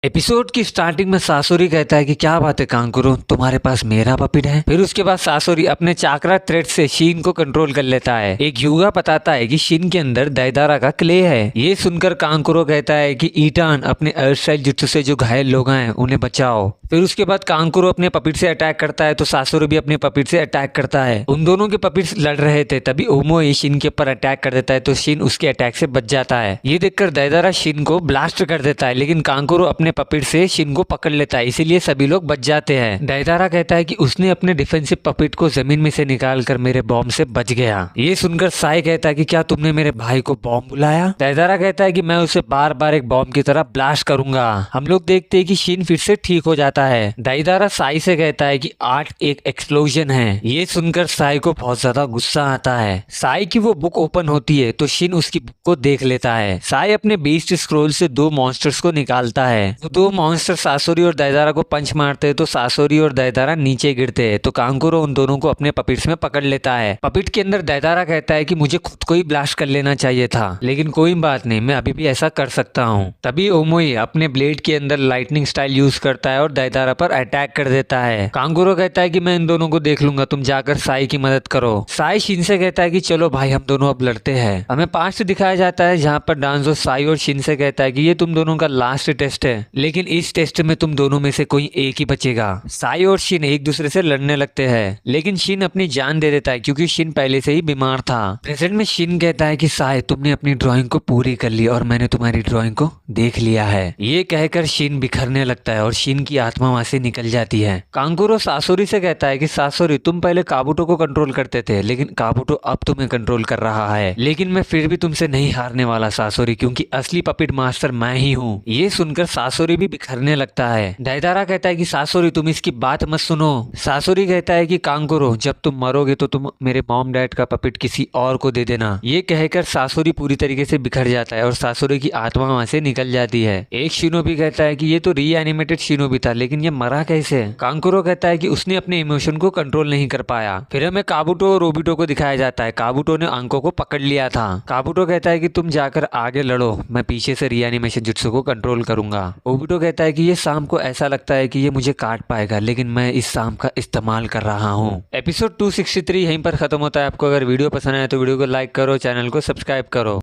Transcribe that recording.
Episode की starting में सासुरी कहता है कि क्या बात है कांकुरो, तुम्हारे पास मेरा पपिट है। फिर उसके बाद सासुरी अपने चाकरा थ्रेड से शीन को कंट्रोल कर लेता है। एक युगा बताता है कि शीन के अंदर दाइदारा का क्ले है। ये सुनकर कांकुरो कहता है कि ईटान अपने अर्थ स्टाइल जुत्सु से जो घायल लोग हैं उन्हें बचाओ। फिर उसके बाद कांकुरो अपने पपिट से अटैक करता है तो सासुरी भी अपने पपिट से अटैक करता है। उन दोनों के पपिट्स लड़ रहे थे, तभी ओमोई शीन के ऊपर अटैक कर देता है तो शीन उसके अटैक से बच जाता है। ये देखकर दाइदारा शीन को ब्लास्ट कर देता है, लेकिन कांकुरो अपने पपिट से शीन को पकड़ लेता है, इसीलिए सभी लोग बच जाते हैं। दाइदारा कहता है कि उसने अपने डिफेंसिव पपिट को जमीन में से निकाल कर मेरे बॉम्ब से बच गया। ये सुनकर साई कहता है कि क्या तुमने मेरे भाई को बॉम्ब बुलाया। दाइदारा कहता है कि मैं उसे बार बार एक बॉम्ब की तरह ब्लास्ट करूंगा। हम लोग देखते हैं कि शीन फिर से ठीक हो जाता है। दाइदारा साई से कहता है कि 8 एक एक्सप्लोजन है। ये सुनकर साई को बहुत ज्यादा गुस्सा आता है। साई की वो बुक ओपन होती है तो शीन उसकी बुक को देख लेता है। साई अपने बीस्ट स्क्रोल से 2 मॉन्स्टर्स को निकालता है। तो 2 मॉन्स्टर सासुरी और दाइदारा को पंच मारते हैं तो सासुरी और दाइदारा नीचे गिरते हैं। तो कांकुरो उन दोनों को अपने पपिट्स में पकड़ लेता है। पपिट के अंदर दाइदारा कहता है कि मुझे खुद को ही ब्लास्ट कर लेना चाहिए था, लेकिन कोई बात नहीं, मैं अभी भी ऐसा कर सकता हूँ। तभी ओमोई अपने ब्लेड के अंदर लाइटनिंग स्टाइल यूज करता है और दाइदारा पर अटैक कर देता है। कांकुरो कहता है कि मैं इन दोनों को देख लूंगा, तुम जाकर साई की मदद करो। साई शीन से कहता है कि चलो भाई हम दोनों अब लड़ते हैं। हमें पास्ट दिखाया जाता है जहाँ पर डांजो साई और शीन से कहता है कि ये तुम दोनों का लास्ट टेस्ट है, लेकिन इस टेस्ट में तुम दोनों में से कोई एक ही बचेगा। साई और शीन एक दूसरे से लड़ने लगते हैं, लेकिन शीन अपनी जान दे देता है क्योंकि शीन पहले से ही बीमार था। प्रेजेंट में शीन कहता है कि साई तुमने अपनी ड्राइंग को पूरी कर ली और मैंने तुम्हारी ड्राइंग को देख लिया है। ये कहकर शीन बिखरने लगता है और शीन की आत्मा वहां से निकल जाती है। कांकुरो सासुरी से कहता है कि सासुरी तुम पहले काबुटो को कंट्रोल करते थे, लेकिन काबुटो अब तुम्हें कंट्रोल कर रहा है, लेकिन मैं फिर भी तुमसे नहीं हारने वाला सासुरी, क्योंकि असली पपिट मास्टर मैं ही हूँ। ये सुनकर सासुरी भी बिखरने लगता है। दाइदारा कहता है कि सासुरी तुम इसकी बात मत सुनो। सासुरी कहता है कि कांकुरो जब तुम मरोगे तो तुम मेरे मॉम डैड का पपिट किसी और को दे देना। ये कहकर सासुरी पूरी तरीके से बिखर जाता है और सासुरी की आत्मा वहां से निकल जाती है। एक शिनोबी कहता है कि ये तो रीएनिमेटेड शिनोबी था, लेकिन ये मरा कैसे। कांकुरो कहता है कि उसने अपने इमोशन को कंट्रोल नहीं कर पाया। फिर हमें काबुटो और ओबिटो को दिखाया जाता है। काबुटो ने अंको को पकड़ लिया था। काबुटो कहता है कि तुम जाकर आगे लड़ो, मैं पीछे से रीएनिमेशन जुत्सु को कंट्रोल करूंगा। ओबिटो कहता है कि ये शाम को ऐसा लगता है कि ये मुझे काट पाएगा, लेकिन मैं इस शाम का इस्तेमाल कर रहा हूँ। एपिसोड 263 यहीं पर खत्म होता है। आपको अगर वीडियो पसंद आए तो वीडियो को लाइक करो, चैनल को सब्सक्राइब करो।